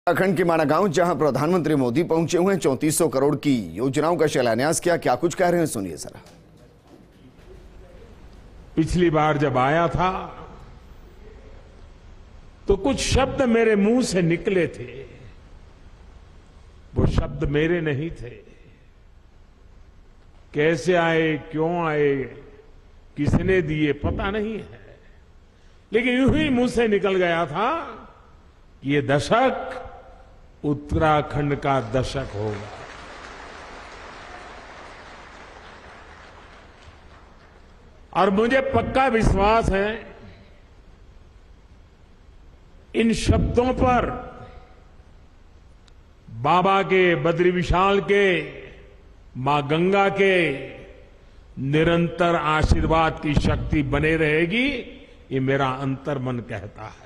उत्तराखंड के माणा गांव जहां प्रधानमंत्री मोदी पहुंचे हुए हैं, 3400 करोड़ की योजनाओं का शिलान्यास किया। क्या कुछ कह रहे हैं, सुनिए जरा। पिछली बार जब आया था तो कुछ शब्द मेरे मुंह से निकले थे। वो शब्द मेरे नहीं थे। कैसे आए, क्यों आए, किसने दिए, पता नहीं है, लेकिन यूं ही मुंह से निकल गया था कि ये दशक उत्तराखंड का दशक होगा। और मुझे पक्का विश्वास है इन शब्दों पर बाबा के, बद्री विशाल के, मां गंगा के निरंतर आशीर्वाद की शक्ति बने रहेगी, ये मेरा अंतर्मन कहता है।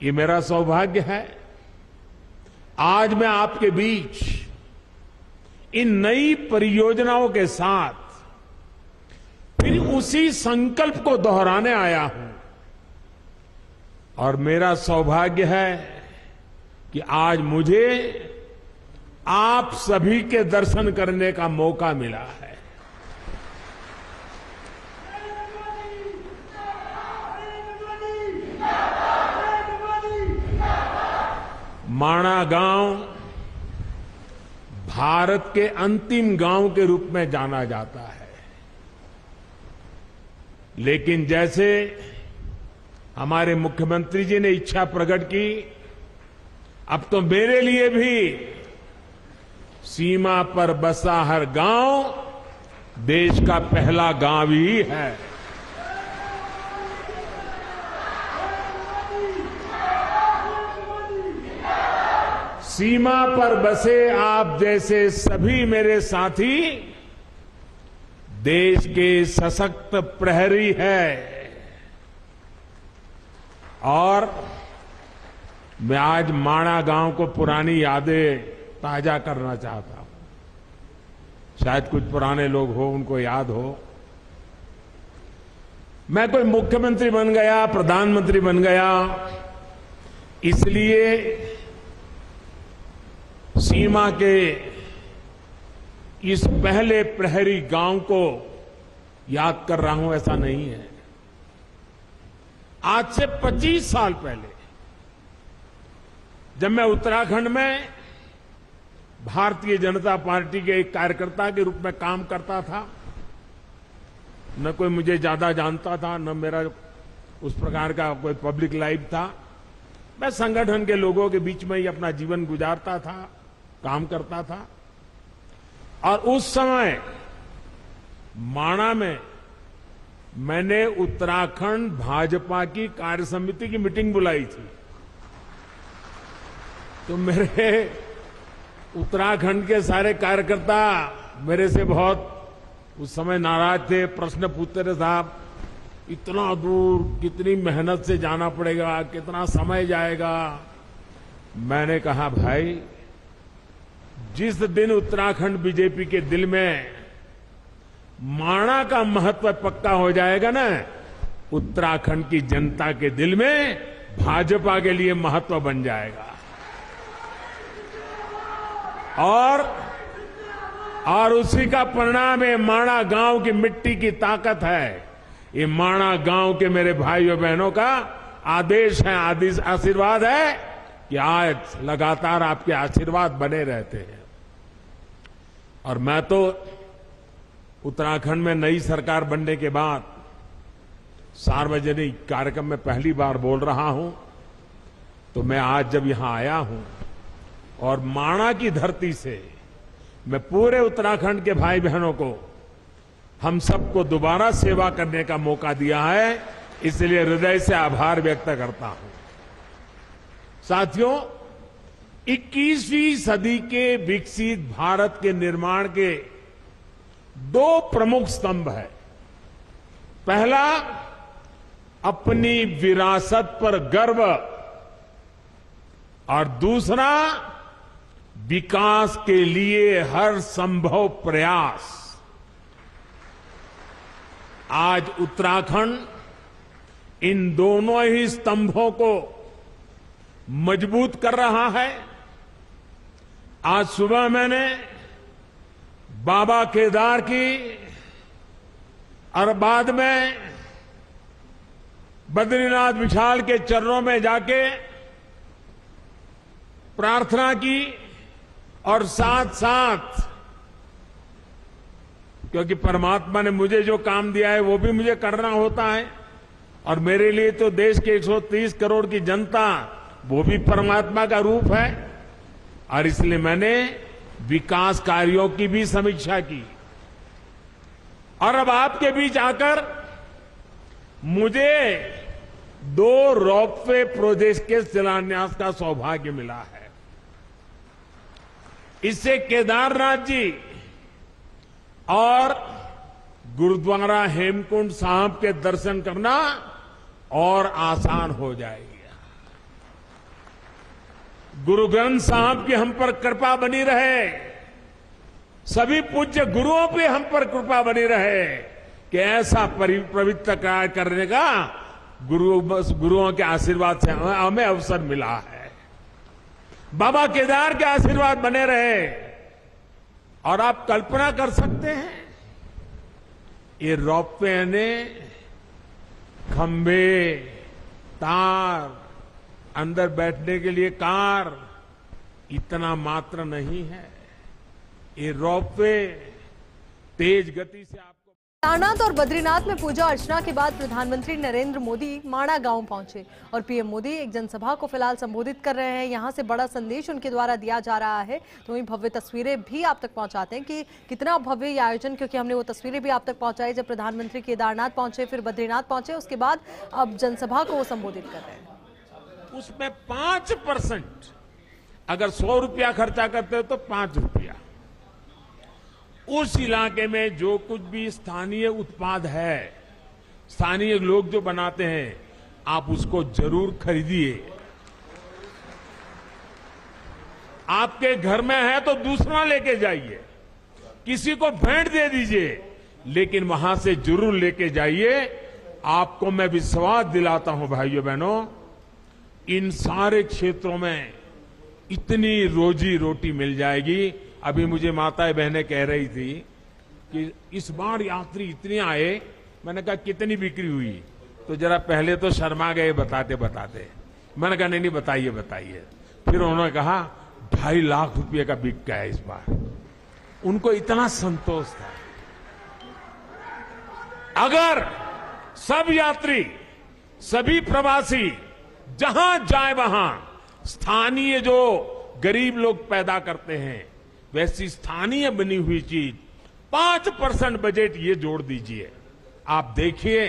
ये मेरा सौभाग्य है आज मैं आपके बीच इन नई परियोजनाओं के साथ फिर उसी संकल्प को दोहराने आया हूं। और मेरा सौभाग्य है कि आज मुझे आप सभी के दर्शन करने का मौका मिला है। माणा गांव भारत के अंतिम गांव के रूप में जाना जाता है, लेकिन जैसे हमारे मुख्यमंत्री जी ने इच्छा प्रकट की, अब तो मेरे लिए भी सीमा पर बसा हर गांव देश का पहला गांव ही है। सीमा पर बसे आप जैसे सभी मेरे साथी देश के सशक्त प्रहरी है। और मैं आज माणा गांव को पुरानी यादें ताजा करना चाहता हूं। शायद कुछ पुराने लोग हो, उनको याद हो, मैं कोई मुख्यमंत्री बन गया, प्रधानमंत्री बन गया, इसलिए सीमा के इस पहले प्रहरी गांव को याद कर रहा हूं, ऐसा नहीं है। आज से 25 साल पहले जब मैं उत्तराखंड में भारतीय जनता पार्टी के एक कार्यकर्ता के रूप में काम करता था, न कोई मुझे ज्यादा जानता था, न मेरा उस प्रकार का कोई पब्लिक लाइफ था। मैं संगठन के लोगों के बीच में ही अपना जीवन गुजारता था, काम करता था। और उस समय माणा में मैंने उत्तराखंड भाजपा की कार्य समिति की मीटिंग बुलाई थी। तो मेरे उत्तराखंड के सारे कार्यकर्ता मेरे से बहुत उस समय नाराज थे, प्रश्न पूछते थे, साहब इतना दूर कितनी मेहनत से जाना पड़ेगा, कितना समय जाएगा। मैंने कहा, भाई जिस दिन उत्तराखंड बीजेपी के दिल में माणा का महत्व पक्का हो जाएगा ना, उत्तराखंड की जनता के दिल में भाजपा के लिए महत्व बन जाएगा। और उसी का परिणाम है माणा गांव की मिट्टी की ताकत है। ये माणा गांव के मेरे भाइयों बहनों का आदेश है, आशीर्वाद है कि आज लगातार आपके आशीर्वाद बने रहते हैं। और मैं तो उत्तराखंड में नई सरकार बनने के बाद सार्वजनिक कार्यक्रम में पहली बार बोल रहा हूं। तो मैं आज जब यहां आया हूं और माणा की धरती से मैं पूरे उत्तराखंड के भाई बहनों को, हम सबको दोबारा सेवा करने का मौका दिया है, इसलिए हृदय से आभार व्यक्त करता हूं। साथियों, 21वीं सदी के विकसित भारत के निर्माण के दो प्रमुख स्तंभ है। पहला, अपनी विरासत पर गर्व, और दूसरा, विकास के लिए हर संभव प्रयास। आज उत्तराखंड इन दोनों ही स्तंभों को मजबूत कर रहा है। आज सुबह मैंने बाबा केदार की और बाद में बद्रीनाथ विशाल के चरणों में जाके प्रार्थना की और साथ साथ, क्योंकि परमात्मा ने मुझे जो काम दिया है वो भी मुझे करना होता है, और मेरे लिए तो देश के 130 करोड़ की जनता वो भी परमात्मा का रूप है, और इसलिए मैंने विकास कार्यों की भी समीक्षा की। और अब आपके बीच आकर मुझे 2 रोपवे प्रोजेक्ट के शिलान्यास का सौभाग्य मिला है। इससे केदारनाथ जी और गुरुद्वारा हेमकुंड साहब के दर्शन करना और आसान हो जाएगा। गुरु ग्रंथ साहब की हम पर कृपा बनी रहे, सभी पूज्य गुरुओं पे हम पर कृपा बनी रहे कि ऐसा पवित्र कार्य करने का गुरुओं के आशीर्वाद से हमें अवसर मिला है। बाबा केदार के आशीर्वाद बने रहे। और आप कल्पना कर सकते हैं, ये रोपवे ने खंभे, तार, अंदर बैठने के लिए कार, इतना मात्र नहीं है। ये रोपवे तेज गति से आपको। केदारनाथ और बद्रीनाथ में पूजा अर्चना के बाद प्रधानमंत्री नरेंद्र मोदी माणा गांव पहुंचे और पीएम मोदी एक जनसभा को फिलहाल संबोधित कर रहे हैं। यहां से बड़ा संदेश उनके द्वारा दिया जा रहा है, तो वहीं भव्य तस्वीरें भी आप तक पहुंचाते हैं कि कितना भव्य ये आयोजन, क्योंकि हमने वो तस्वीरें भी आप तक पहुंचाई जब प्रधानमंत्री केदारनाथ पहुंचे, फिर बद्रीनाथ पहुंचे, उसके बाद अब जनसभा को वो संबोधित कर रहे हैं। उसमें 5% अगर 100 रुपया खर्चा करते हो तो 5 रुपया उस इलाके में जो कुछ भी स्थानीय उत्पाद है, स्थानीय लोग जो बनाते हैं, आप उसको जरूर खरीदिए। आपके घर में है तो दूसरा लेके जाइए, किसी को भेंट दे दीजिए, लेकिन वहां से जरूर लेके जाइए। आपको मैं विश्वास दिलाता हूं भाइयों बहनों, इन सारे क्षेत्रों में इतनी रोजी रोटी मिल जाएगी। अभी मुझे माताएं बहनें कह रही थी कि इस बार यात्री इतने आए, मैंने कहा कितनी बिक्री हुई, तो जरा पहले तो शर्मा गए बताते बताते। मैंने कहा नहीं बताइए बताइए। फिर उन्होंने कहा 2.5 लाख रुपए का बिक गया इस बार। उनको इतना संतोष था। अगर सब यात्री, सभी प्रवासी जहां जाए वहां स्थानीय जो गरीब लोग पैदा करते हैं, वैसी स्थानीय बनी हुई चीज 5% बजट ये जोड़ दीजिए। आप देखिए,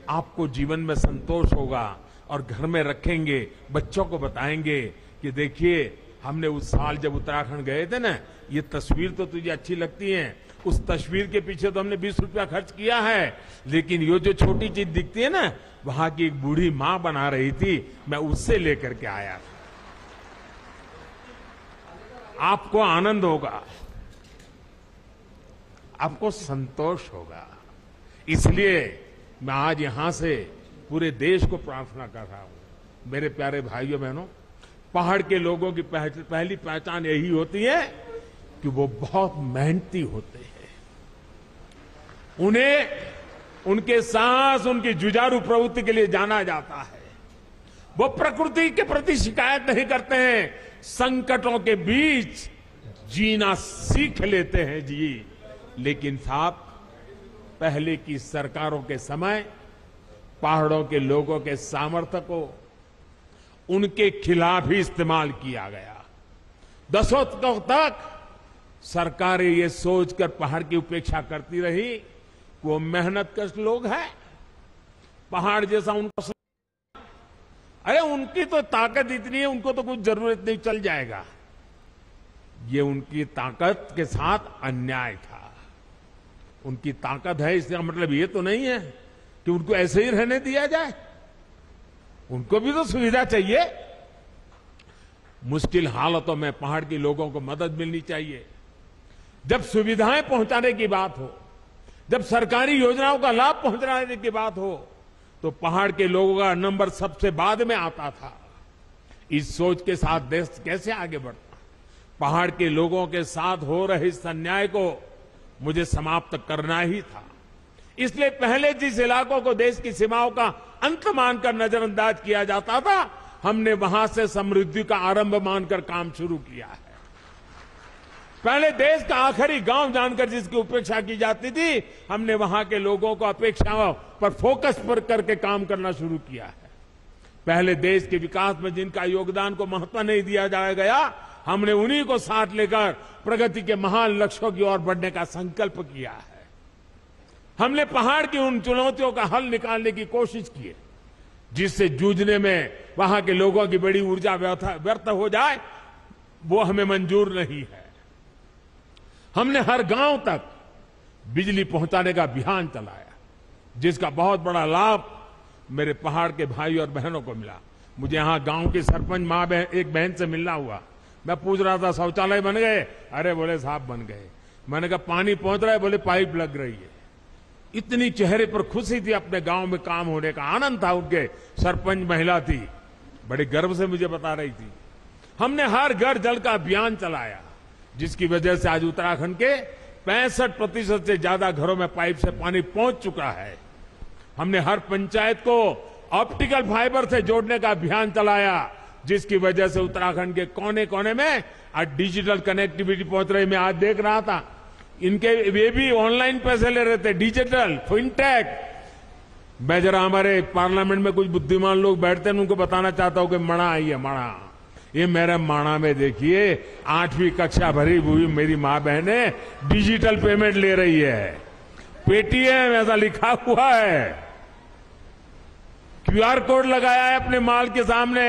आपको जीवन में संतोष होगा और घर में रखेंगे, बच्चों को बताएंगे कि देखिए हमने उस साल जब उत्तराखंड गए थे ना, ये तस्वीर तो तुझे अच्छी लगती है, उस तस्वीर के पीछे तो हमने 20 रुपया खर्च किया है, लेकिन ये जो छोटी चीज दिखती है ना, वहां की एक बूढ़ी मां बना रही थी, मैं उससे लेकर के आया था। आपको आनंद होगा, आपको संतोष होगा। इसलिए मैं आज यहां से पूरे देश को प्रार्थना कर रहा हूं, मेरे प्यारे भाइयों बहनों, पहाड़ के लोगों की पहली पहचान यही होती है कि वो बहुत मेहनती होते हैं। उन्हें उनके साहस, उनकी जुझारू प्रवृत्ति के लिए जाना जाता है। वो प्रकृति के प्रति शिकायत नहीं करते हैं, संकटों के बीच जीना सीख लेते हैं जी। लेकिन साहब, पहले की सरकारों के समय पहाड़ों के लोगों के सामर्थ्य को उनके खिलाफ ही इस्तेमाल किया गया। दशकों तक सरकारें ये सोचकर पहाड़ की उपेक्षा करती रही कि वो मेहनतकश लोग हैं, पहाड़ जैसा उनको, अरे उनकी तो ताकत इतनी है, उनको तो कुछ जरूरत नहीं, चल जाएगा। ये उनकी ताकत के साथ अन्याय था। उनकी ताकत है इसका मतलब ये तो नहीं है कि उनको ऐसे ही रहने दिया जाए, उनको भी तो सुविधा चाहिए। मुश्किल हालातों में पहाड़ के लोगों को मदद मिलनी चाहिए। जब सुविधाएं पहुंचाने की बात हो, जब सरकारी योजनाओं का लाभ पहुंचाने की बात हो, तो पहाड़ के लोगों का नंबर सबसे बाद में आता था। इस सोच के साथ देश कैसे आगे बढ़ता? पहाड़ के लोगों के साथ हो रहे इस अन्याय को मुझे समाप्त करना ही था। इसलिए पहले जिस इलाकों को देश की सीमाओं का अंत मानकर नजरअंदाज किया जाता था, हमने वहां से समृद्धि का आरंभ मानकर काम शुरू किया है। पहले देश का आखिरी गांव जानकर जिसकी उपेक्षा की जाती थी, हमने वहां के लोगों को अपेक्षाओं पर फोकस पर करके काम करना शुरू किया है। पहले देश के विकास में जिनका योगदान को महत्व नहीं दिया गया, हमने उन्हीं को साथ लेकर प्रगति के महान लक्ष्यों की ओर बढ़ने का संकल्प किया है। हमने पहाड़ की उन चुनौतियों का हल निकालने की कोशिश की है, जिससे जूझने में वहां के लोगों की बड़ी ऊर्जा व्यर्थ हो जाए, वो हमें मंजूर नहीं है। हमने हर गांव तक बिजली पहुंचाने का अभियान चलाया, जिसका बहुत बड़ा लाभ मेरे पहाड़ के भाई और बहनों को मिला। मुझे यहां गांव की सरपंच मां एक बहन से मिलना हुआ। मैं पूछ रहा था शौचालय बन गए? अरे बोले साहब बन गए। मैंने कहा पानी पहुंच रहा है? बोले पाइप लग रही है। इतनी चेहरे पर खुशी थी, अपने गांव में काम होने का आनंद था उनके। सरपंच महिला थी, बड़े गर्व से मुझे बता रही थी। हमने हर घर जल का अभियान चलाया, जिसकी वजह से आज उत्तराखंड के 65% से ज्यादा घरों में पाइप से पानी पहुंच चुका है। हमने हर पंचायत को ऑप्टिकल फाइबर से जोड़ने का अभियान चलाया, जिसकी वजह से उत्तराखंड के कोने कोने में आज डिजिटल कनेक्टिविटी पहुंच रही। मैं आज देख रहा था, इनके वे भी ऑनलाइन पैसे ले रहे थे, डिजिटल फिनटेक। मैं जरा हमारे पार्लियामेंट में कुछ बुद्धिमान लोग बैठते हैं, उनको बताना चाहता हूं कि मणा आई है, मणा। ये मेरे माणा में देखिए 8वीं कक्षा भरी हुई मेरी मां बहने डिजिटल पेमेंट ले रही है। पेटीएम ऐसा लिखा हुआ है, क्यूआर कोड लगाया है अपने माल के सामने।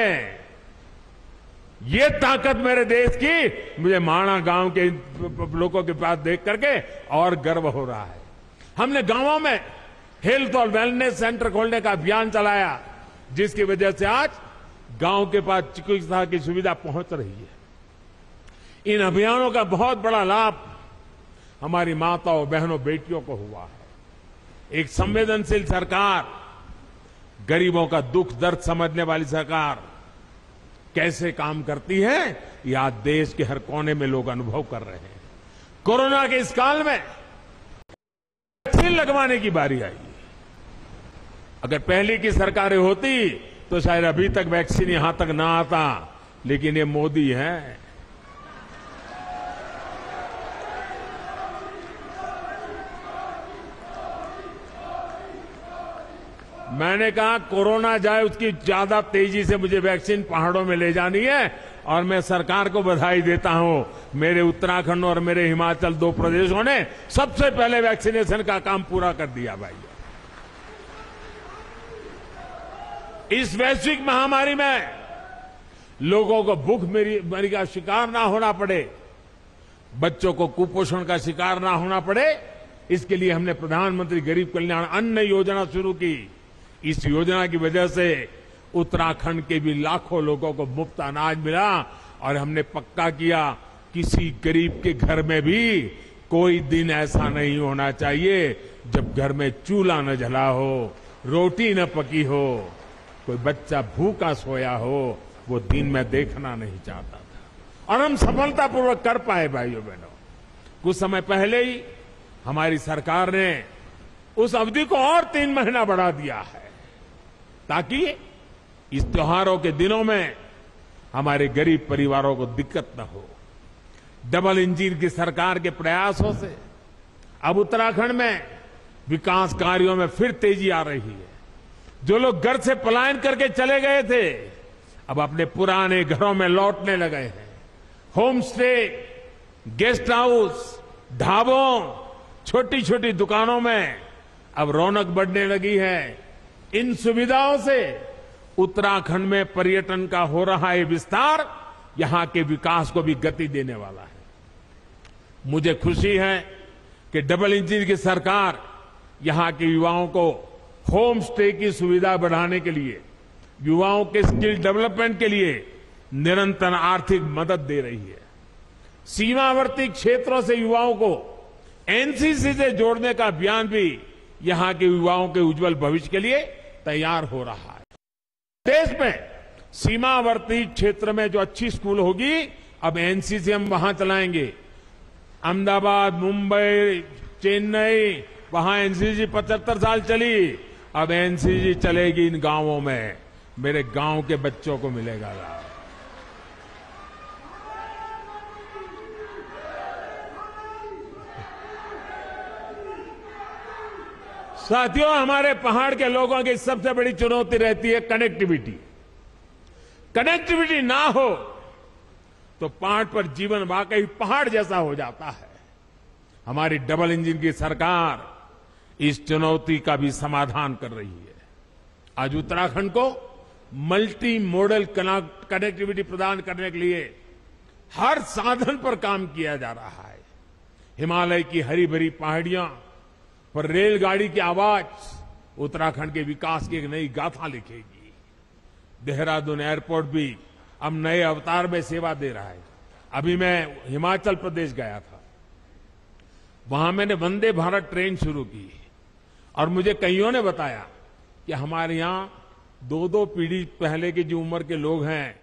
ये ताकत मेरे देश की मुझे माणा गांव के लोगों के पास देख करके और गर्व हो रहा है। हमने गांवों में हेल्थ और वेलनेस सेंटर खोलने का अभियान चलाया, जिसकी वजह से आज गांव के पास चिकित्सा की सुविधा पहुंच रही है। इन अभियानों का बहुत बड़ा लाभ हमारी माताओं, बहनों, बेटियों को हुआ है। एक संवेदनशील सरकार, गरीबों का दुख दर्द समझने वाली सरकार कैसे काम करती है, यह आज देश के हर कोने में लोग अनुभव कर रहे हैं। कोरोना के इस काल में वैक्सीन लगवाने की बारी आई। अगर पहले की सरकारें होती तो शायद अभी तक वैक्सीन यहां तक ना आता, लेकिन ये मोदी है। मैंने कहा कोरोना जाए उसकी ज्यादा तेजी से मुझे वैक्सीन पहाड़ों में ले जानी है, और मैं सरकार को बधाई देता हूं। मेरे उत्तराखंड और मेरे हिमाचल 2 प्रदेशों ने सबसे पहले वैक्सीनेशन का काम पूरा कर दिया भाई। इस वैश्विक महामारी में लोगों को भूखमरी का शिकार ना होना पड़े, बच्चों को कुपोषण का शिकार ना होना पड़े, इसके लिए हमने प्रधानमंत्री गरीब कल्याण अन्न योजना शुरू की। इस योजना की वजह से उत्तराखंड के भी लाखों लोगों को मुफ्त अनाज मिला, और हमने पक्का किया किसी गरीब के घर में भी कोई दिन ऐसा नहीं होना चाहिए जब घर में चूल्हा न जला हो, रोटी न पकी हो, कोई बच्चा भूखा सोया हो। वो दिन मैं देखना नहीं चाहता था, और हम सफलतापूर्वक कर पाए भाइयों बहनों। कुछ समय पहले ही हमारी सरकार ने उस अवधि को और 3 महीना बढ़ा दिया है, ताकि इस त्योहारों के दिनों में हमारे गरीब परिवारों को दिक्कत न हो। डबल इंजन की सरकार के प्रयासों से अब उत्तराखंड में विकास कार्यों में फिर तेजी आ रही है। जो लोग घर से पलायन करके चले गए थे, अब अपने पुराने घरों में लौटने लगे हैं। होम स्टे, गेस्ट हाउस, ढाबों, छोटी छोटी दुकानों में अब रौनक बढ़ने लगी है। इन सुविधाओं से उत्तराखंड में पर्यटन का हो रहा है विस्तार, यहां के विकास को भी गति देने वाला है। मुझे खुशी है कि डबल इंजन की सरकार यहां के युवाओं को होम स्टे की सुविधा बढ़ाने के लिए, युवाओं के स्किल डेवलपमेंट के लिए निरंतर आर्थिक मदद दे रही है। सीमावर्ती क्षेत्रों से युवाओं को एनसीसी से जोड़ने का अभियान भी यहां के युवाओं के उज्जवल भविष्य के लिए तैयार हो रहा है। देश में सीमावर्ती क्षेत्र में जो अच्छी स्कूल होगी, अब एनसीसी हम वहां चलाएंगे। अहमदाबाद, मुंबई, चेन्नई, वहां एनसीसी 75 साल चली, अब एनसीसी चलेगी इन गांवों में। मेरे गांव के बच्चों को मिलेगा लाभ। साथियों, हमारे पहाड़ के लोगों की सबसे बड़ी चुनौती रहती है कनेक्टिविटी। कनेक्टिविटी ना हो तो पहाड़ पर जीवन वाकई पहाड़ जैसा हो जाता है। हमारी डबल इंजन की सरकार इस चुनौती का भी समाधान कर रही है। आज उत्तराखंड को मल्टी मॉडल कनेक्टिविटी प्रदान करने के लिए हर साधन पर काम किया जा रहा है। हिमालय की हरी भरी पहाड़ियां पर रेलगाड़ी की आवाज उत्तराखंड के विकास की एक नई गाथा लिखेगी। देहरादून एयरपोर्ट भी अब नए अवतार में सेवा दे रहा है। अभी मैं हिमाचल प्रदेश गया था, वहां मैंने वंदे भारत ट्रेन शुरू की और मुझे कईयों ने बताया कि हमारे यहां 2-2 पीढ़ी पहले की जो उम्र के लोग हैं